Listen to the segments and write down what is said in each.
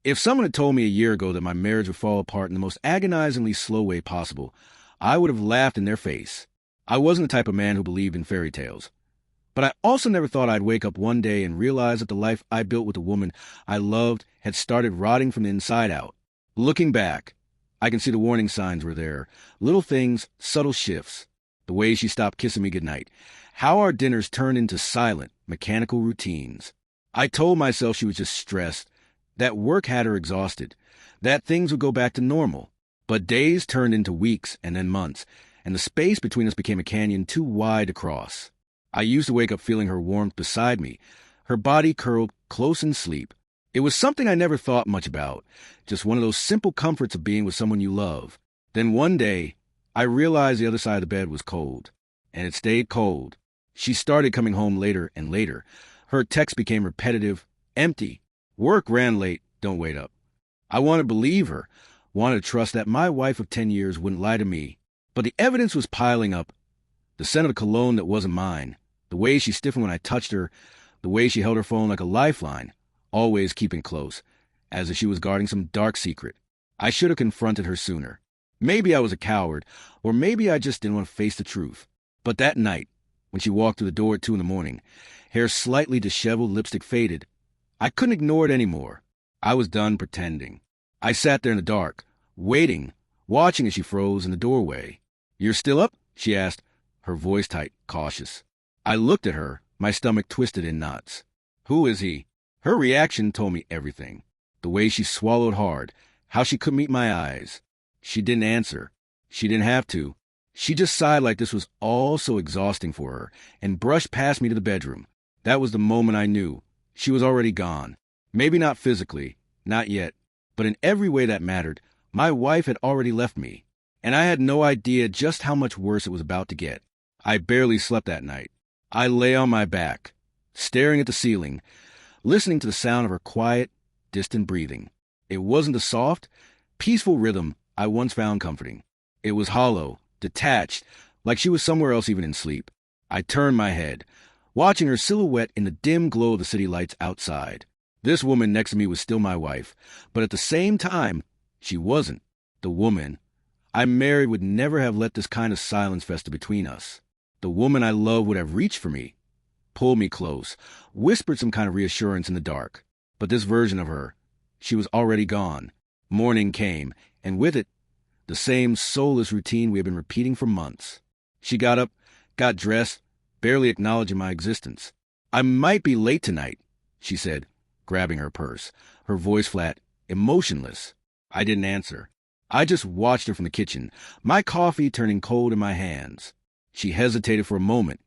If someone had told me a year ago that my marriage would fall apart in the most agonizingly slow way possible, I would have laughed in their face. I wasn't the type of man who believed in fairy tales. But I also never thought I'd wake up one day and realize that the life I built with the woman I loved had started rotting from the inside out. Looking back, I can see the warning signs were there. Little things, subtle shifts. The way she stopped kissing me goodnight. How our dinners turned into silent, mechanical routines. I told myself she was just stressed, that work had her exhausted, that things would go back to normal. But days turned into weeks and then months, and the space between us became a canyon too wide to cross. I used to wake up feeling her warmth beside me, her body curled close in sleep. It was something I never thought much about, just one of those simple comforts of being with someone you love. Then one day, I realized the other side of the bed was cold, and it stayed cold. She started coming home later and later. Her texts became repetitive, empty. Work ran late, don't wait up. I wanted to believe her, wanted to trust that my wife of 10 years wouldn't lie to me. But the evidence was piling up. The scent of the cologne that wasn't mine, the way she stiffened when I touched her, the way she held her phone like a lifeline, always keeping close, as if she was guarding some dark secret. I should have confronted her sooner. Maybe I was a coward, or maybe I just didn't want to face the truth. But that night, when she walked through the door at 2 a.m, hair slightly disheveled, lipstick faded, I couldn't ignore it anymore. I was done pretending. I sat there in the dark, waiting, watching as she froze in the doorway. "You're still up?" she asked, her voice tight, cautious. I looked at her, my stomach twisted in knots. "Who is he?" Her reaction told me everything. The way she swallowed hard, how she couldn't meet my eyes. She didn't answer. She didn't have to. She just sighed like this was all so exhausting for her, and brushed past me to the bedroom. That was the moment I knew. She was already gone. Maybe not physically, not yet, but in every way that mattered, my wife had already left me. And I had no idea just how much worse it was about to get. I barely slept that night. I lay on my back, staring at the ceiling, listening to the sound of her quiet, distant breathing. It wasn't the soft, peaceful rhythm I once found comforting. It was hollow, detached, like she was somewhere else even in sleep. I turned my head, watching her silhouette in the dim glow of the city lights outside. This woman next to me was still my wife, but at the same time, she wasn't. The woman I married would never have let this kind of silence fester between us. The woman I loved would have reached for me, pulled me close, whispered some kind of reassurance in the dark. But this version of her, she was already gone. Morning came, and with it, the same soulless routine we had been repeating for months. She got up, got dressed, barely acknowledging my existence. "I might be late tonight," she said, grabbing her purse, her voice flat, emotionless. I didn't answer. I just watched her from the kitchen, my coffee turning cold in my hands. She hesitated for a moment,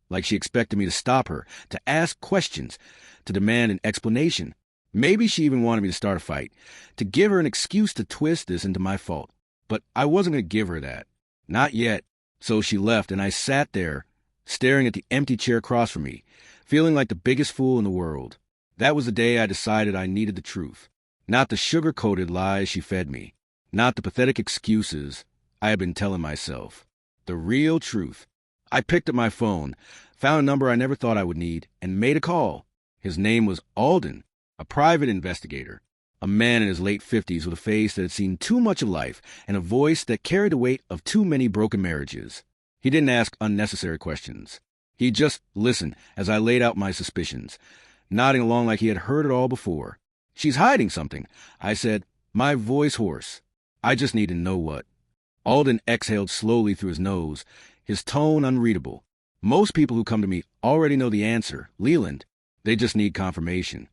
like she expected me to stop her, to ask questions, to demand an explanation. Maybe she even wanted me to start a fight, to give her an excuse to twist this into my fault. But I wasn't going to give her that. Not yet. So she left, and I sat there, staring at the empty chair across from me, feeling like the biggest fool in the world. That was the day I decided I needed the truth. Not the sugar-coated lies she fed me. Not the pathetic excuses I had been telling myself. The real truth. I picked up my phone, found a number I never thought I would need, and made a call. His name was Alden, a private investigator. A man in his late 50s with a face that had seen too much of life and a voice that carried the weight of too many broken marriages. He didn't ask unnecessary questions. He just listened as I laid out my suspicions, nodding along like he had heard it all before. "She's hiding something," I said, my voice hoarse. I just need to know what. Alden exhaled slowly through his nose, his tone unreadable. Most people who come to me already know the answer, Leland. They just need confirmation.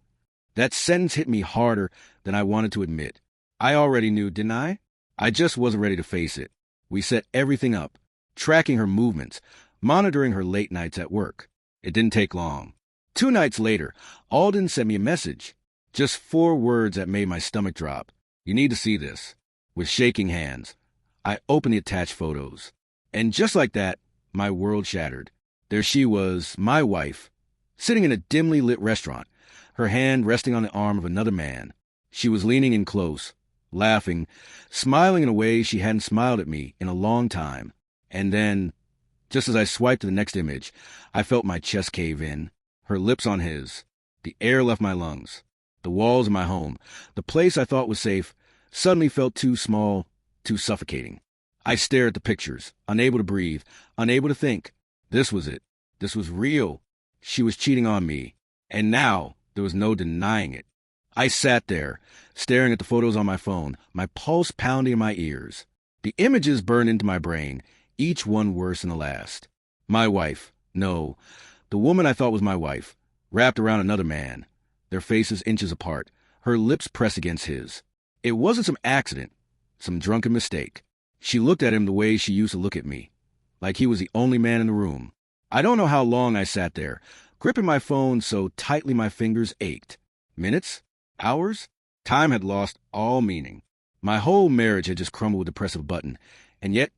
That sentence hit me harder than I wanted to admit. I already knew, didn't I? I just wasn't ready to face it. We set everything up, tracking her movements, monitoring her late nights at work. It didn't take long. 2 nights later, Alden sent me a message. Just 4 words that made my stomach drop. "You need to see this." With shaking hands, I opened the attached photos. And just like that, my world shattered. There she was, my wife, sitting in a dimly lit restaurant, her hand resting on the arm of another man. She was leaning in close, laughing, smiling in a way she hadn't smiled at me in a long time. And then, just as I swiped to the next image, I felt my chest cave in, her lips on his. The air left my lungs. The walls of my home, the place I thought was safe, suddenly felt too small, too suffocating. I stared at the pictures, unable to breathe, unable to think. This was it. This was real. She was cheating on me. And now, there was no denying it. I sat there, staring at the photos on my phone, my pulse pounding in my ears. The images burned into my brain, each one worse than the last. My wife. No, the woman I thought was my wife, wrapped around another man, their faces inches apart, her lips pressed against his. It wasn't some accident, some drunken mistake. She looked at him the way she used to look at me, like he was the only man in the room. I don't know how long I sat there, gripping my phone so tightly my fingers ached. Minutes? Hours? Time had lost all meaning. My whole marriage had just crumbled with the press of a button, and yet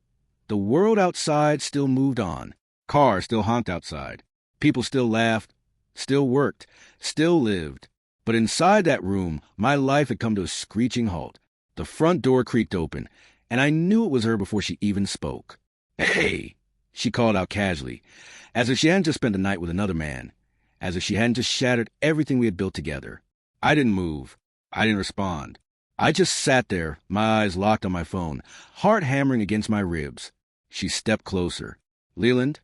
the world outside still moved on. Cars still honked outside. People still laughed, still worked, still lived. But inside that room, my life had come to a screeching halt. The front door creaked open, and I knew it was her before she even spoke. "Hey!" she called out casually, as if she hadn't just spent the night with another man, as if she hadn't just shattered everything we had built together. I didn't move. I didn't respond. I just sat there, my eyes locked on my phone, heart hammering against my ribs. She stepped closer. "Leland?"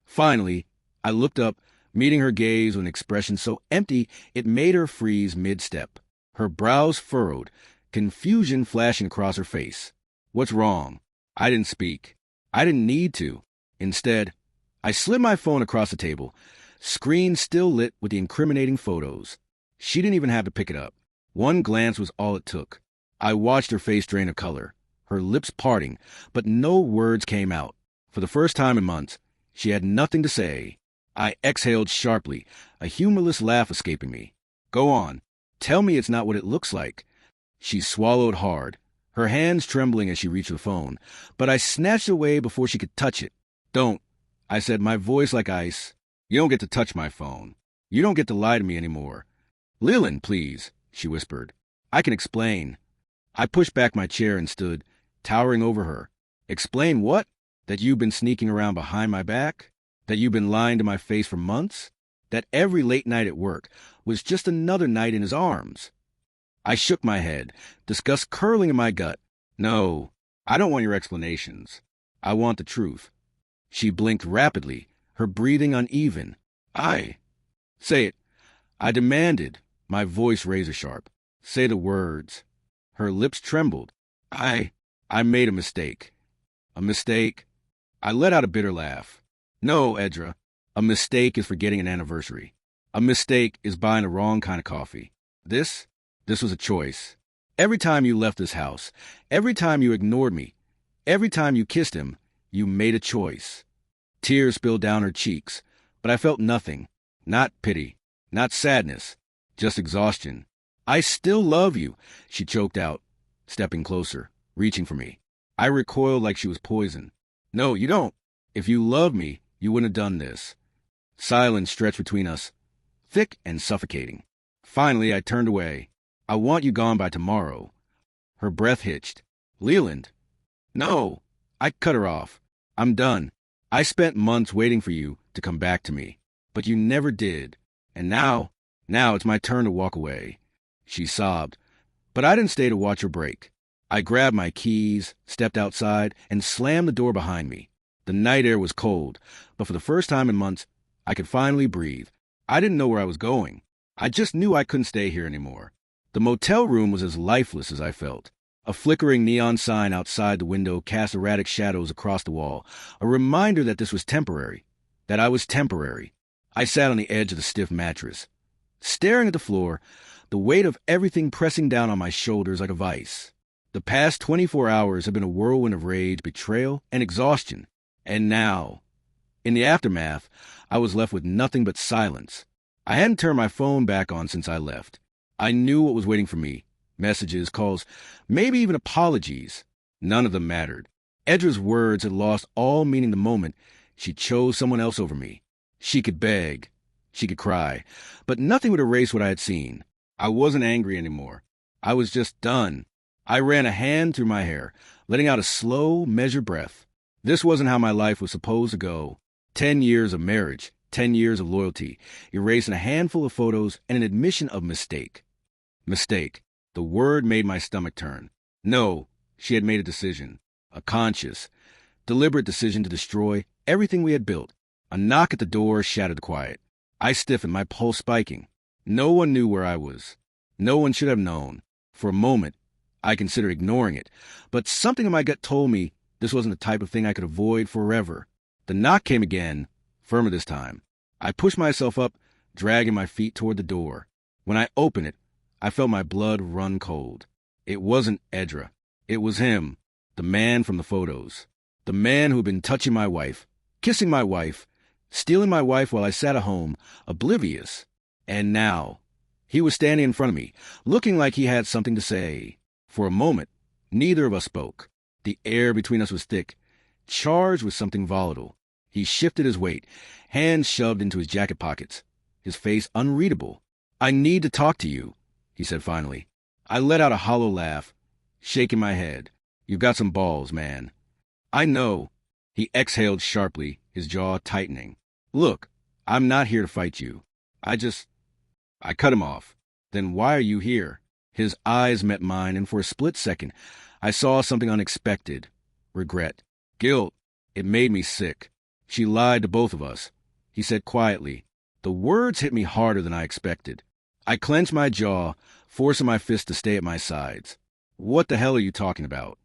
Finally, I looked up, meeting her gaze with an expression so empty it made her freeze mid-step. Her brows furrowed, confusion flashing across her face. "What's wrong?" I didn't speak. I didn't need to. Instead, I slid my phone across the table, screen still lit with the incriminating photos. She didn't even have to pick it up. One glance was all it took. I watched her face drain of color, her lips parting, but no words came out. For the first time in months, she had nothing to say. I exhaled sharply, a humorless laugh escaping me. "Go on. Tell me it's not what it looks like." She swallowed hard, her hands trembling as she reached the phone, but I snatched it away before she could touch it. "Don't," I said, my voice like ice. "You don't get to touch my phone. You don't get to lie to me anymore." "Leland, please," she whispered. "I can explain." I pushed back my chair and stood, towering over her. "Explain what? That you've been sneaking around behind my back? That you've been lying to my face for months? That every late night at work was just another night in his arms?" I shook my head, disgust curling in my gut. "No, I don't want your explanations. I want the truth." She blinked rapidly, her breathing uneven. "Say it," I demanded, my voice razor-sharp. "Say the words." Her lips trembled. I made a mistake." "A mistake?" I let out a bitter laugh. "No, Edra. A mistake is forgetting an anniversary. A mistake is buying the wrong kind of coffee. This was a choice. Every time you left this house, every time you ignored me, every time you kissed him, you made a choice." Tears spilled down her cheeks, but I felt nothing. Not pity, not sadness, just exhaustion. "I still love you," she choked out, stepping closer, reaching for me. I recoiled like she was poison. "No, you don't. If you loved me, you wouldn't have done this." Silence stretched between us, thick and suffocating. Finally, I turned away. "I want you gone by tomorrow." Her breath hitched. "Leland." "No." I cut her off. "I'm done. I spent months waiting for you to come back to me, but you never did. And now it's my turn to walk away." She sobbed, but I didn't stay to watch her break. I grabbed my keys, stepped outside, and slammed the door behind me. The night air was cold, but for the first time in months, I could finally breathe. I didn't know where I was going. I just knew I couldn't stay here anymore. The motel room was as lifeless as I felt. A flickering neon sign outside the window cast erratic shadows across the wall, a reminder that this was temporary, that I was temporary. I sat on the edge of the stiff mattress, staring at the floor, the weight of everything pressing down on my shoulders like a vice. The past 24 hours had been a whirlwind of rage, betrayal, and exhaustion. And now, in the aftermath, I was left with nothing but silence. I hadn't turned my phone back on since I left. I knew what was waiting for me. Messages, calls, maybe even apologies. None of them mattered. Edra's words had lost all meaning the moment she chose someone else over me. She could beg. She could cry. But nothing would erase what I had seen. I wasn't angry anymore. I was just done. I ran a hand through my hair, letting out a slow, measured breath. This wasn't how my life was supposed to go. 10 years of marriage, 10 years of loyalty, erasing a handful of photos and an admission of mistake. Mistake. The word made my stomach turn. No, she had made a decision. A conscious, deliberate decision to destroy everything we had built. A knock at the door shattered the quiet. I stiffened, my pulse spiking. No one knew where I was. No one should have known. For a moment, I considered ignoring it, but something in my gut told me this wasn't the type of thing I could avoid forever. The knock came again, firmer this time. I pushed myself up, dragging my feet toward the door. When I opened it, I felt my blood run cold. It wasn't Edra. It was him, the man from the photos. The man who had been touching my wife, kissing my wife, stealing my wife while I sat at home, oblivious. And now, he was standing in front of me, looking like he had something to say. For a moment, neither of us spoke. The air between us was thick, charged with something volatile. He shifted his weight, hands shoved into his jacket pockets, his face unreadable. "I need to talk to you," he said finally. I let out a hollow laugh, shaking my head. "You've got some balls, man." "I know." He exhaled sharply, his jaw tightening. "Look, I'm not here to fight you. I cut him off. "Then why are you here?" His eyes met mine, and for a split second, I saw something unexpected. Regret. Guilt. It made me sick. "She lied to both of us," he said quietly. The words hit me harder than I expected. I clenched my jaw, forcing my fists to stay at my sides. "What the hell are you talking about?"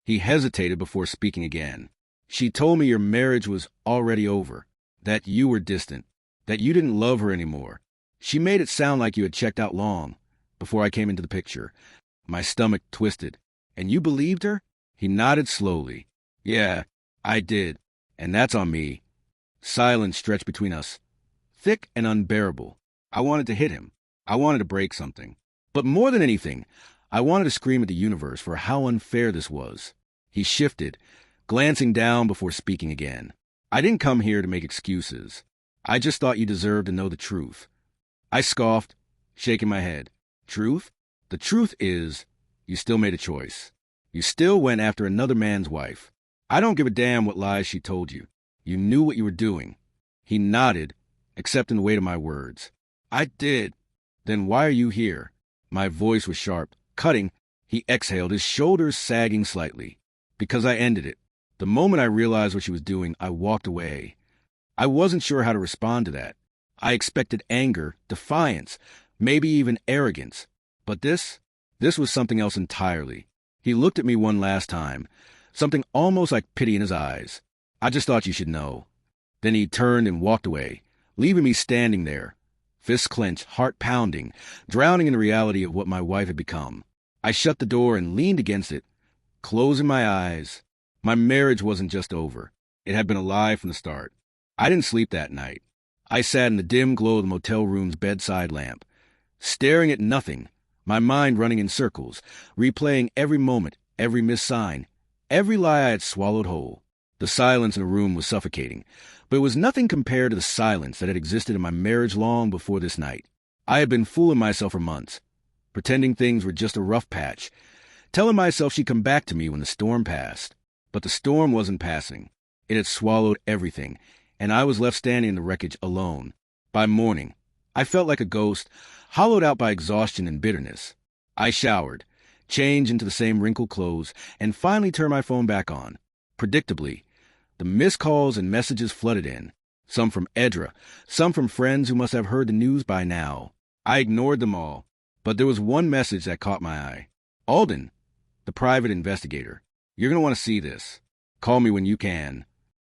He hesitated before speaking again. "She told me your marriage was already over, that you were distant, that you didn't love her anymore. She made it sound like you had checked out long before I came into the picture." My stomach twisted. "And you believed her?" He nodded slowly. "Yeah, I did. And that's on me." Silence stretched between us, thick and unbearable. I wanted to hit him. I wanted to break something. But more than anything, I wanted to scream at the universe for how unfair this was. He shifted, glancing down before speaking again. "I didn't come here to make excuses. I just thought you deserved to know the truth." I scoffed, shaking my head. "Truth? The truth is, you still made a choice. You still went after another man's wife. I don't give a damn what lies she told you. You knew what you were doing." He nodded, accepting the weight of my words. "I did." "Then why are you here?" My voice was sharp, cutting. He exhaled, his shoulders sagging slightly. "Because I ended it. The moment I realized what she was doing, I walked away. I wasn't sure how to respond to that. I expected anger, defiance, maybe even arrogance. But this was something else entirely." He looked at me one last time, something almost like pity in his eyes. "I just thought you should know." Then he turned and walked away, leaving me standing there, fists clenched, heart pounding, drowning in the reality of what my wife had become. I shut the door and leaned against it, closing my eyes. My marriage wasn't just over. It had been a lie from the start. I didn't sleep that night. I sat in the dim glow of the motel room's bedside lamp, staring at nothing, my mind running in circles, replaying every moment, every missed sign, every lie I had swallowed whole. The silence in the room was suffocating, but it was nothing compared to the silence that had existed in my marriage long before this night. I had been fooling myself for months, pretending things were just a rough patch, telling myself she'd come back to me when the storm passed. But the storm wasn't passing. It had swallowed everything, and I was left standing in the wreckage alone. By morning, I felt like a ghost, hollowed out by exhaustion and bitterness. I showered, changed into the same wrinkled clothes, and finally turned my phone back on. Predictably, the missed calls and messages flooded in, some from Edra, some from friends who must have heard the news by now. I ignored them all, but there was one message that caught my eye. "Alden, the private investigator. You're going to want to see this. Call me when you can."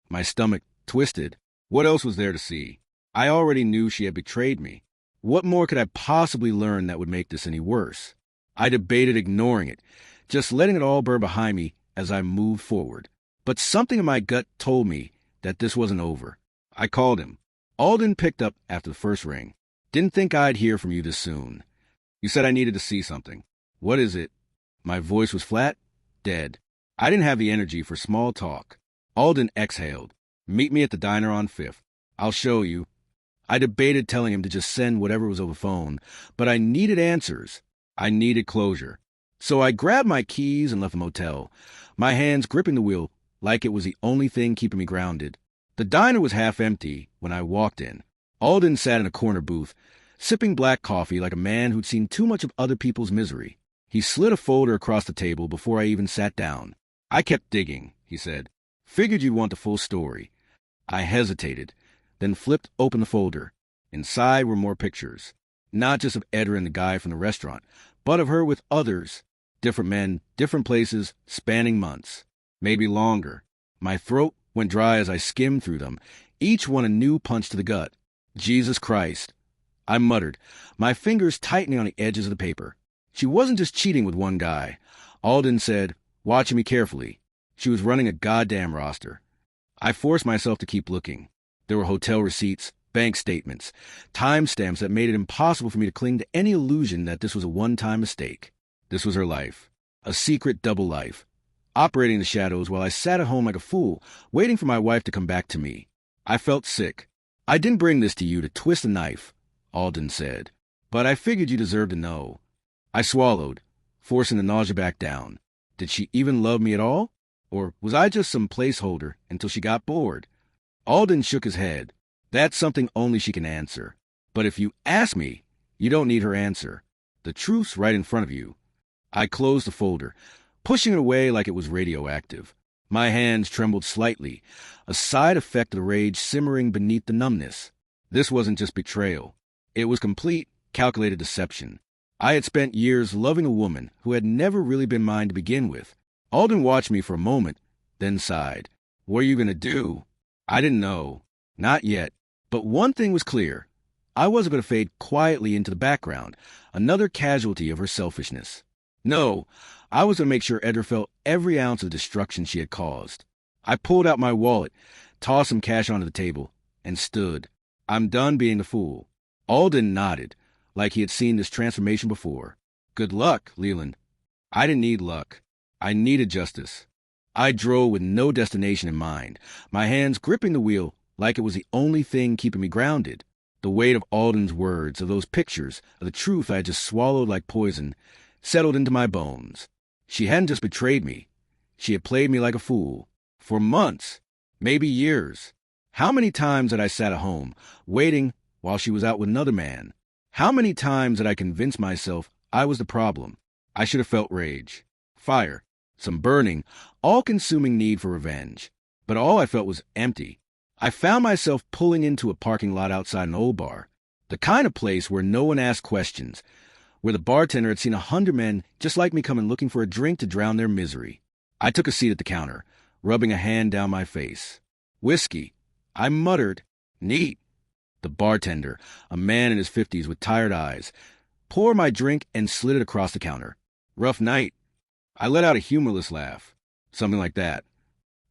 My stomach twisted. What else was there to see? I already knew she had betrayed me. What more could I possibly learn that would make this any worse? I debated ignoring it, just letting it all burn behind me as I moved forward. But something in my gut told me that this wasn't over. I called him. Alden picked up after the first ring. "Didn't think I'd hear from you this soon. You said I needed to see something. What is it?" My voice was flat, dead. I didn't have the energy for small talk. Alden exhaled. "Meet me at the diner on 5th. I'll show you." I debated telling him to just send whatever was over the phone, but I needed answers. I needed closure. So I grabbed my keys and left the motel, my hands gripping the wheel like it was the only thing keeping me grounded. The diner was half empty when I walked in. Alden sat in a corner booth, sipping black coffee like a man who'd seen too much of other people's misery. He slid a folder across the table before I even sat down. "I kept digging," he said. "Figured you'd want the full story." I hesitated, then flipped open the folder. Inside were more pictures, not just of Edra and the guy from the restaurant, but of her with others, different men, different places, spanning months, maybe longer. My throat went dry as I skimmed through them, each one a new punch to the gut. "Jesus Christ," I muttered, my fingers tightening on the edges of the paper. She wasn't just cheating with one guy. Alden said, watching me carefully. She was running a goddamn roster. I forced myself to keep looking. There were hotel receipts, bank statements, timestamps that made it impossible for me to cling to any illusion that this was a one-time mistake. This was her life, a secret double life, operating in the shadows while I sat at home like a fool, waiting for my wife to come back to me. I felt sick. "I didn't bring this to you to twist a knife," Alden said, "but I figured you deserved to know." I swallowed, forcing the nausea back down. Did she even love me at all? Or was I just some placeholder until she got bored? Alden shook his head. "That's something only she can answer. But if you ask me, you don't need her answer. The truth's right in front of you." I closed the folder, pushing it away like it was radioactive. My hands trembled slightly, a side effect of the rage simmering beneath the numbness. This wasn't just betrayal. It was complete, calculated deception. I had spent years loving a woman who had never really been mine to begin with. Alden watched me for a moment, then sighed. "What are you going to do?" I didn't know. Not yet. But one thing was clear. I wasn't going to fade quietly into the background, another casualty of her selfishness. No, I was going to make sure Edra felt every ounce of destruction she had caused. I pulled out my wallet, tossed some cash onto the table, and stood. "I'm done being a fool." Alden nodded, like he had seen this transformation before. "Good luck, Leland." I didn't need luck. I needed justice. I drove with no destination in mind, my hands gripping the wheel like it was the only thing keeping me grounded. The weight of Alden's words, of those pictures, of the truth I had just swallowed like poison, settled into my bones. She hadn't just betrayed me. She had played me like a fool. For months, maybe years. How many times had I sat at home, waiting while she was out with another man? How many times had I convinced myself I was the problem? I should have felt rage, fire, some burning, all-consuming need for revenge. But all I felt was empty. I found myself pulling into a parking lot outside an old bar, the kind of place where no one asked questions, where the bartender had seen 100 men just like me coming looking for a drink to drown their misery. I took a seat at the counter, rubbing a hand down my face. "Whiskey," I muttered. "Neat." The bartender, a man in his 50s with tired eyes, poured my drink and slid it across the counter. "Rough night." I let out a humorless laugh. Something like that.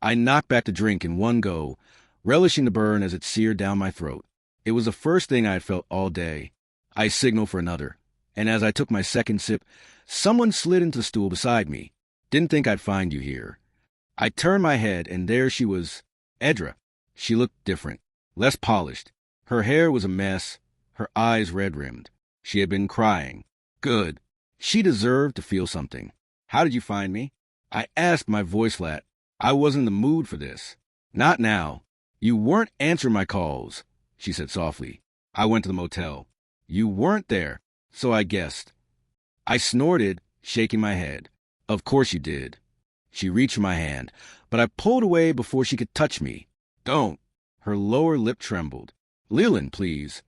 I knocked back the drink in one go, relishing the burn as it seared down my throat. It was the first thing I had felt all day. I signaled for another, and as I took my second sip, someone slid into the stool beside me. "Didn't think I'd find you here." I turned my head, and there she was, Edra. She looked different, less polished. Her hair was a mess, her eyes red-rimmed. She had been crying. Good. She deserved to feel something. "How did you find me?" I asked, my voice flat. I wasn't in the mood for this. "Not now. You weren't answering my calls," she said softly. "I went to the motel. You weren't there, so I guessed." I snorted, shaking my head. "Of course you did." She reached for my hand, but I pulled away before she could touch me. "Don't." Her lower lip trembled. "Leland, please."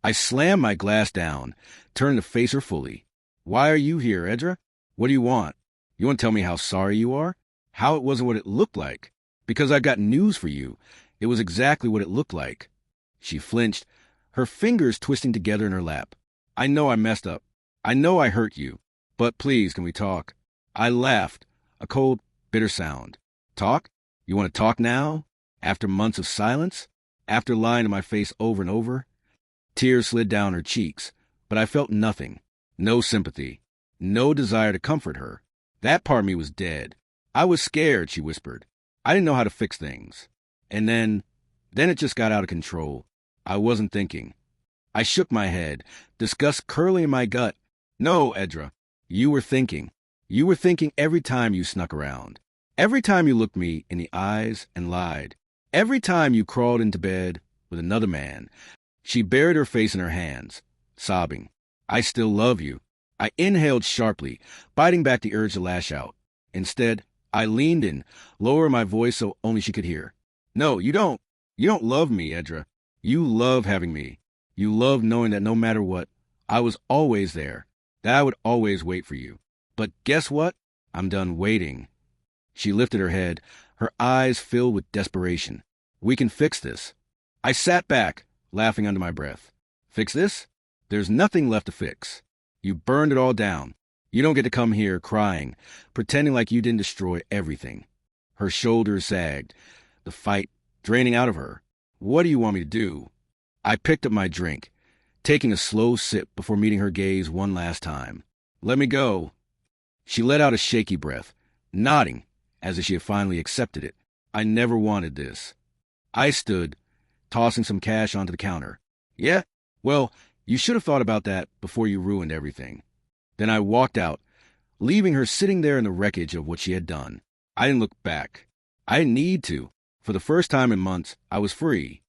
I slammed my glass down, turned to face her fully. "Why are you here, Edra? What do you want? You want to tell me how sorry you are? How it wasn't what it looked like? Because I've got news for you. It was exactly what it looked like." She flinched, her fingers twisting together in her lap. "I know I messed up. I know I hurt you. But please, can we talk?" I laughed, a cold, bitter sound. "Talk? You want to talk now? After months of silence? After lying to my face over and over?" Tears slid down her cheeks, but I felt nothing. No sympathy. No desire to comfort her. That part of me was dead. "I was scared," she whispered. "I didn't know how to fix things. And then it just got out of control. I wasn't thinking." I shook my head, disgust curling in my gut. "No, Edra. You were thinking. You were thinking every time you snuck around. Every time you looked me in the eyes and lied. Every time you crawled into bed with another man." She buried her face in her hands, sobbing. I still love you. I inhaled sharply, fighting back the urge to lash out. Instead, I leaned in, lowering my voice so only she could hear. No, you don't. You don't love me, Edra. You love having me. You love knowing that no matter what, I was always there, that I would always wait for you. But guess what? I'm done waiting. She lifted her head, her eyes filled with desperation. We can fix this. I sat back, laughing under my breath. Fix this? There's nothing left to fix. You burned it all down. You don't get to come here crying, pretending like you didn't destroy everything. Her shoulders sagged, the fight draining out of her. What do you want me to do? I picked up my drink, taking a slow sip before meeting her gaze one last time. Let me go. She let out a shaky breath, nodding, as if she had finally accepted it. I never wanted this. I stood, tossing some cash onto the counter. Yeah? Well, you should have thought about that before you ruined everything. Then I walked out, leaving her sitting there in the wreckage of what she had done. I didn't look back. I didn't need to. For the first time in months, I was free.